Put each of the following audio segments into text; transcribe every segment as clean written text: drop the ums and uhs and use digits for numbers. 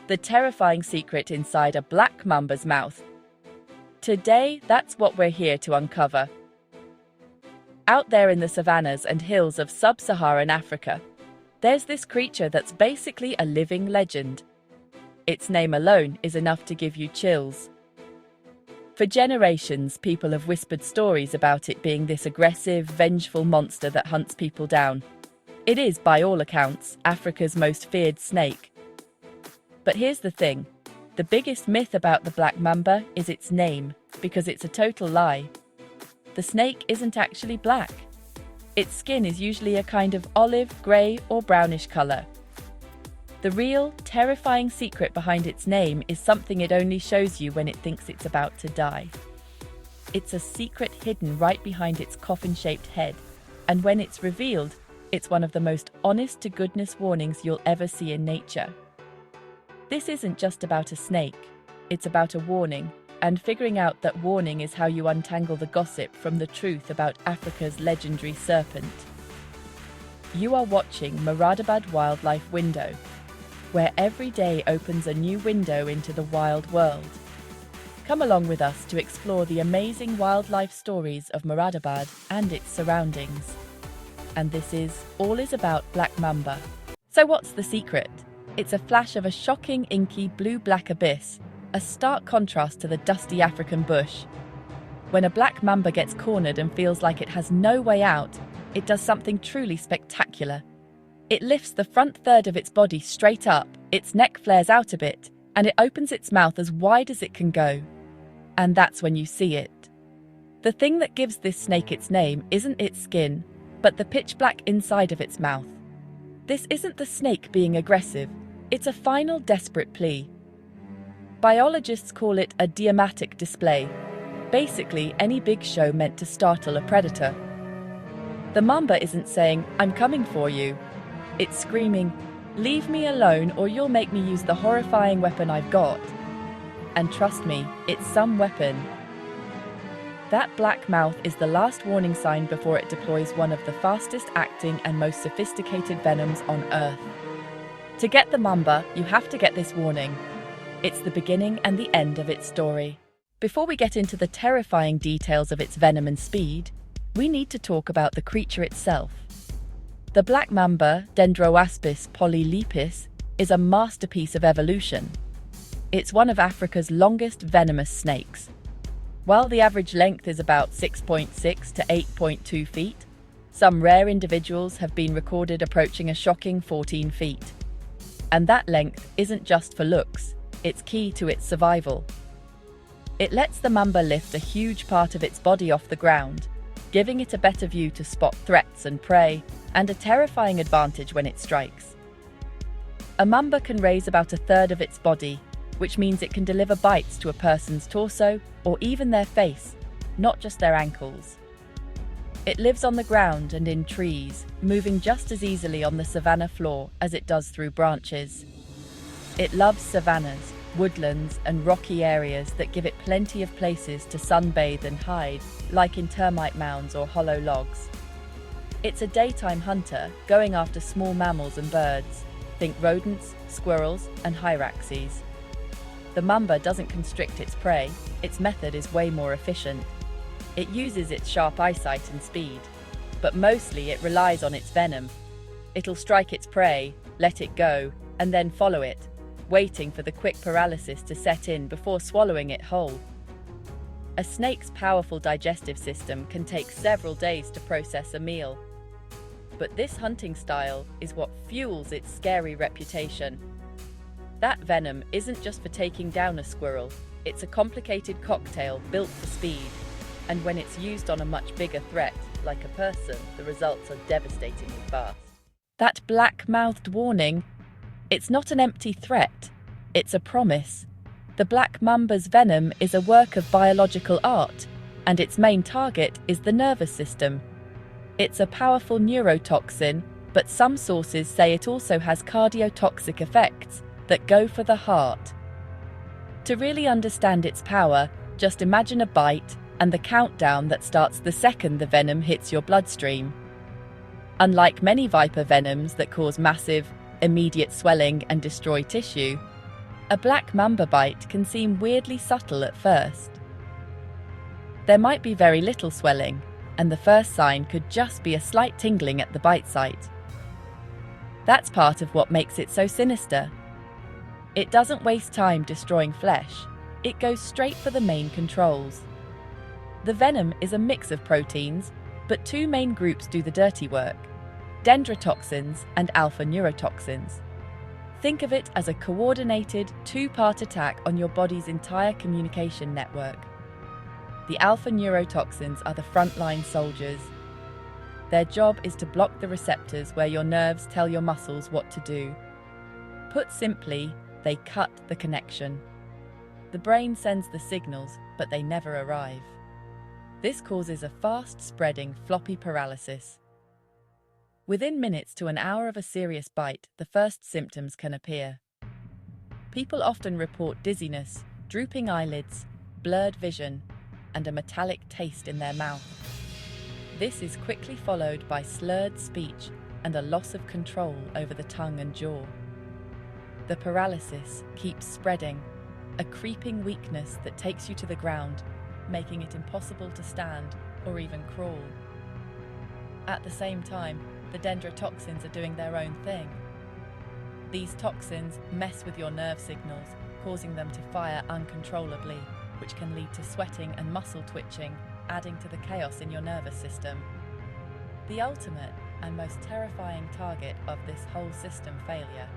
the terrifying secret inside a black mamba's mouth. Today, that's what we're here to uncover. Out there in the savannas and hills of sub-Saharan Africa, there's this creature that's basically a living legend. Its name alone is enough to give you chills. For generations, people have whispered stories about it being this aggressive, vengeful monster that hunts people down. It is, by all accounts, Africa's most feared snake. But here's the thing. The biggest myth about the black mamba is its name, because it's a total lie. The snake isn't actually black. Its skin is usually a kind of olive, grey, or brownish colour. The real, terrifying secret behind its name is something it only shows you when it thinks it's about to die. It's a secret hidden right behind its coffin-shaped head, and when it's revealed, it's one of the most honest-to-goodness warnings you'll ever see in nature. This isn't just about a snake, it's about a warning, and figuring out that warning is how you untangle the gossip from the truth about Africa's legendary serpent. You are watching Moradabad Wildlife Window, where every day opens a new window into the wild world. Come along with us to explore the amazing wildlife stories of Moradabad and its surroundings. And this is All Is About Black Mamba. So what's the secret? It's a flash of a shocking, inky, blue-black abyss, a stark contrast to the dusty African bush. When a black mamba gets cornered and feels like it has no way out, it does something truly spectacular. It lifts the front third of its body straight up, its neck flares out a bit, and it opens its mouth as wide as it can go. And that's when you see it. The thing that gives this snake its name isn't its skin, but the pitch-black inside of its mouth. This isn't the snake being aggressive, it's a final desperate plea. Biologists call it a diamatic display, basically any big show meant to startle a predator. The mamba isn't saying, "I'm coming for you." It's screaming, "Leave me alone or you'll make me use the horrifying weapon I've got." And trust me, it's some weapon. That black mouth is the last warning sign before it deploys one of the fastest acting and most sophisticated venoms on Earth. To get the mamba, you have to get this warning. It's the beginning and the end of its story. Before we get into the terrifying details of its venom and speed, we need to talk about the creature itself. The black mamba, Dendroaspis polylepis, is a masterpiece of evolution. It's one of Africa's longest venomous snakes. While the average length is about 6.6 to 8.2 feet, some rare individuals have been recorded approaching a shocking 14 feet. And that length isn't just for looks, it's key to its survival. It lets the mamba lift a huge part of its body off the ground, giving it a better view to spot threats and prey, and a terrifying advantage when it strikes. A mamba can raise about a third of its body, which means it can deliver bites to a person's torso or even their face, not just their ankles. It lives on the ground and in trees, moving just as easily on the savanna floor as it does through branches. It loves savannas, woodlands and rocky areas that give it plenty of places to sunbathe and hide, like in termite mounds or hollow logs. It's a daytime hunter, going after small mammals and birds. Think rodents, squirrels, and hyraxes. The mamba doesn't constrict its prey, its method is way more efficient. It uses its sharp eyesight and speed, but mostly it relies on its venom. It'll strike its prey, let it go, and then follow it, waiting for the quick paralysis to set in before swallowing it whole. A snake's powerful digestive system can take several days to process a meal. But this hunting style is what fuels its scary reputation. That venom isn't just for taking down a squirrel, it's a complicated cocktail built for speed. And when it's used on a much bigger threat, like a person, the results are devastatingly fast. That black-mouthed warning, it's not an empty threat, it's a promise. The black mamba's venom is a work of biological art, and its main target is the nervous system. It's a powerful neurotoxin, but some sources say it also has cardiotoxic effects that go for the heart. To really understand its power, just imagine a bite and the countdown that starts the second the venom hits your bloodstream. Unlike many viper venoms that cause massive, immediate swelling and destroy tissue, A black mamba bite can seem weirdly subtle at first. There might be very little swelling, and the first sign could just be a slight tingling at the bite site. That's part of what makes it so sinister. It doesn't waste time destroying flesh, it goes straight for the main controls. The venom is a mix of proteins, but two main groups do the dirty work: dendrotoxins and alpha neurotoxins. Think of it as a coordinated, two-part attack on your body's entire communication network. The alpha neurotoxins are the frontline soldiers. Their job is to block the receptors where your nerves tell your muscles what to do. Put simply, they cut the connection. The brain sends the signals, but they never arrive. This causes a fast-spreading floppy paralysis. Within minutes to an hour of a serious bite, the first symptoms can appear. People often report dizziness, drooping eyelids, blurred vision, and a metallic taste in their mouth. This is quickly followed by slurred speech and a loss of control over the tongue and jaw. The paralysis keeps spreading, a creeping weakness that takes you to the ground, making it impossible to stand or even crawl. At the same time, the dendrotoxins are doing their own thing. These toxins mess with your nerve signals, causing them to fire uncontrollably, which can lead to sweating and muscle twitching, adding to the chaos in your nervous system. The ultimate and most terrifying target of this whole system failure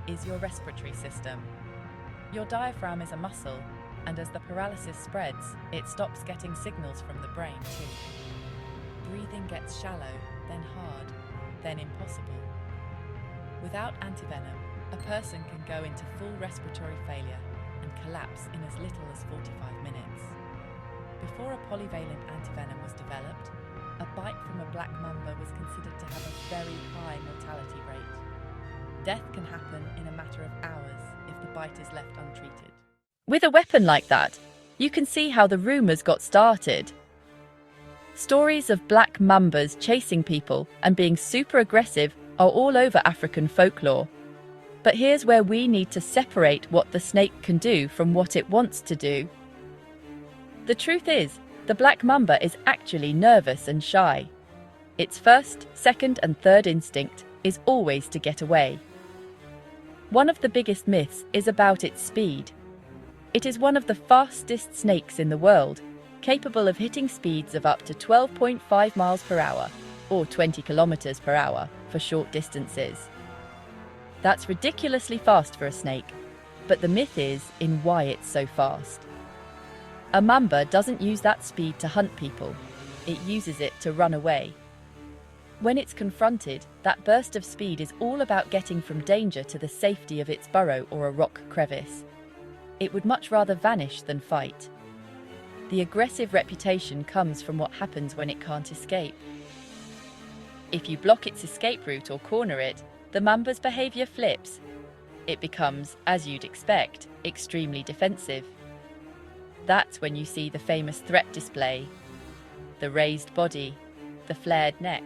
is your respiratory system. Your diaphragm is a muscle, and as the paralysis spreads, it stops getting signals from the brain too. Breathing gets shallow, then hard, then impossible. Without antivenom, a person can go into full respiratory failure and collapse in as little as 45 minutes. Before a polyvalent antivenom was developed, a bite from a black mamba was considered to have a very high mortality rate. Death can happen in a matter of hours if the bite is left untreated. With a weapon like that, you can see how the rumors got started. Stories of black mambas chasing people and being super aggressive are all over African folklore. But here's where we need to separate what the snake can do from what it wants to do. The truth is, the black mamba is actually nervous and shy. Its first, second, and third instinct is always to get away. One of the biggest myths is about its speed. It is one of the fastest snakes in the world, capable of hitting speeds of up to 12.5 miles per hour, or 20 kilometers per hour, for short distances. That's ridiculously fast for a snake, but the myth is in why it's so fast. A mamba doesn't use that speed to hunt people, it uses it to run away. When it's confronted, that burst of speed is all about getting from danger to the safety of its burrow or a rock crevice. It would much rather vanish than fight. The aggressive reputation comes from what happens when it can't escape. If you block its escape route or corner it, the mamba's behavior flips. It becomes, as you'd expect, extremely defensive. That's when you see the famous threat display: the raised body, the flared neck,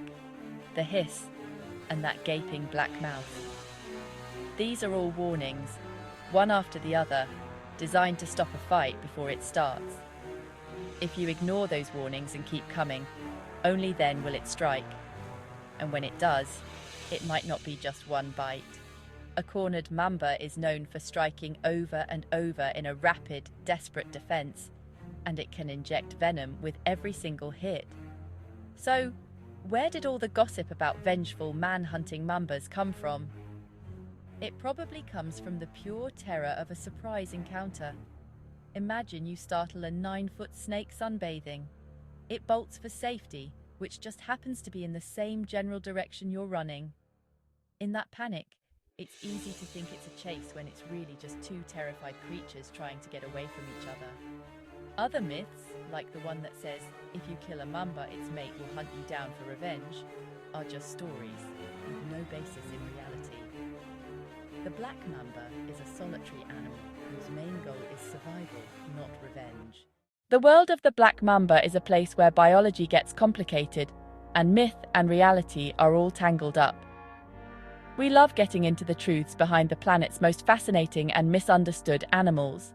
the hiss, and that gaping black mouth. These are all warnings, one after the other, designed to stop a fight before it starts. If you ignore those warnings and keep coming, only then will it strike. And when it does, it might not be just one bite. A cornered mamba is known for striking over and over in a rapid, desperate defense, and it can inject venom with every single hit. So, where did all the gossip about vengeful, man-hunting mambas come from? It probably comes from the pure terror of a surprise encounter. Imagine you startle a 9-foot snake sunbathing. It bolts for safety, which just happens to be in the same general direction you're running. In that panic, it's easy to think it's a chase when it's really just two terrified creatures trying to get away from each other. Other myths, like the one that says, if you kill a mamba, its mate will hunt you down for revenge, are just stories, with no basis in reality. The black mamba is a solitary animal whose main goal is survival, not revenge. The world of the black mamba is a place where biology gets complicated, and myth and reality are all tangled up. We love getting into the truths behind the planet's most fascinating and misunderstood animals.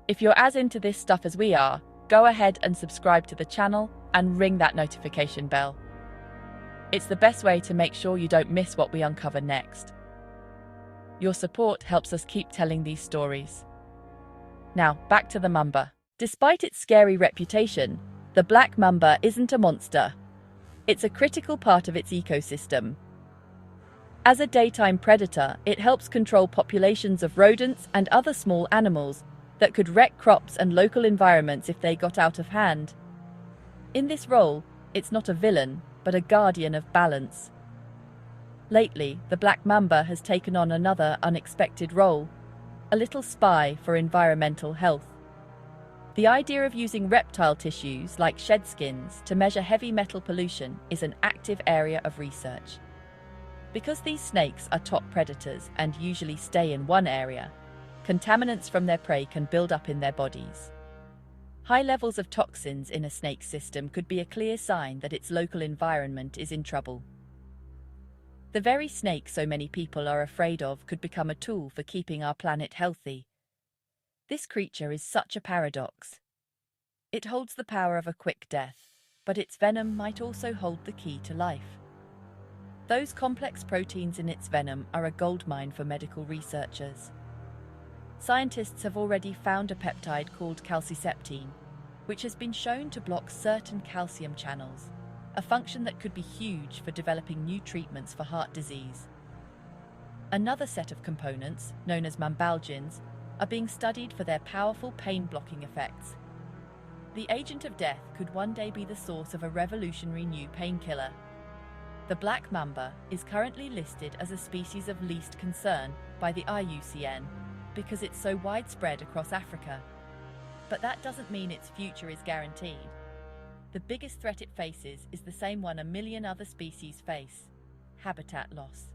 If you're as into this stuff as we are, go ahead and subscribe to the channel and ring that notification bell. It's the best way to make sure you don't miss what we uncover next. Your support helps us keep telling these stories. Now, back to the mamba. Despite its scary reputation, the black mamba isn't a monster. It's a critical part of its ecosystem. As a daytime predator, it helps control populations of rodents and other small animals that could wreck crops and local environments if they got out of hand. In this role, it's not a villain, but a guardian of balance. Lately, the black mamba has taken on another unexpected role, a little spy for environmental health. The idea of using reptile tissues, like shed skins, to measure heavy metal pollution is an active area of research. Because these snakes are top predators and usually stay in one area, contaminants from their prey can build up in their bodies. High levels of toxins in a snake's system could be a clear sign that its local environment is in trouble. The very snake so many people are afraid of could become a tool for keeping our planet healthy. This creature is such a paradox. It holds the power of a quick death, but its venom might also hold the key to life. Those complex proteins in its venom are a goldmine for medical researchers. Scientists have already found a peptide called calciseptine, which has been shown to block certain calcium channels, a function that could be huge for developing new treatments for heart disease. Another set of components, known as mambalgins, are being studied for their powerful pain-blocking effects. The agent of death could one day be the source of a revolutionary new painkiller. The black mamba is currently listed as a species of least concern by the IUCN because it's so widespread across Africa. But that doesn't mean its future is guaranteed. The biggest threat it faces is the same one a million other species face: habitat loss.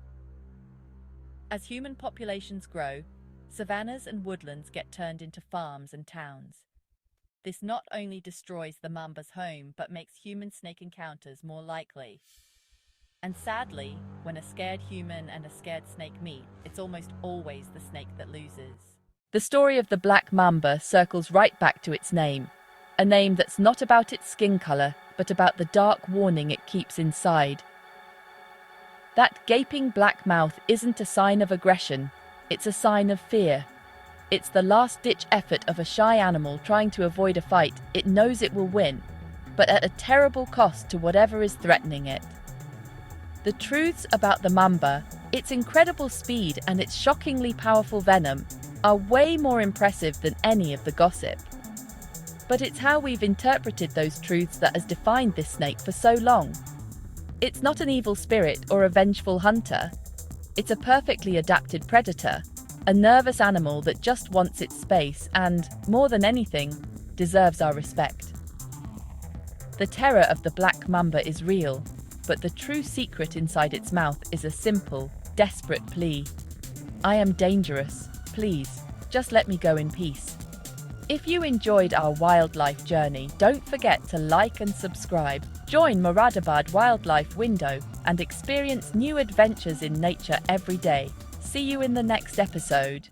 As human populations grow, savannas and woodlands get turned into farms and towns. This not only destroys the mamba's home, but makes human-snake encounters more likely. And sadly, when a scared human and a scared snake meet, it's almost always the snake that loses. The story of the black mamba circles right back to its name, a name that's not about its skin color, but about the dark warning it keeps inside. That gaping black mouth isn't a sign of aggression, it's a sign of fear. It's the last-ditch effort of a shy animal trying to avoid a fight it knows it will win, but at a terrible cost to whatever is threatening it. The truths about the mamba, its incredible speed and its shockingly powerful venom, are way more impressive than any of the gossip. But it's how we've interpreted those truths that has defined this snake for so long. It's not an evil spirit or a vengeful hunter. It's a perfectly adapted predator, a nervous animal that just wants its space and, more than anything, deserves our respect. The terror of the black mamba is real, but the true secret inside its mouth is a simple, desperate plea. I am dangerous. Please, just let me go in peace. If you enjoyed our wildlife journey, don't forget to like and subscribe. Join Moradabad Wildlife Window and experience new adventures in nature every day. See you in the next episode.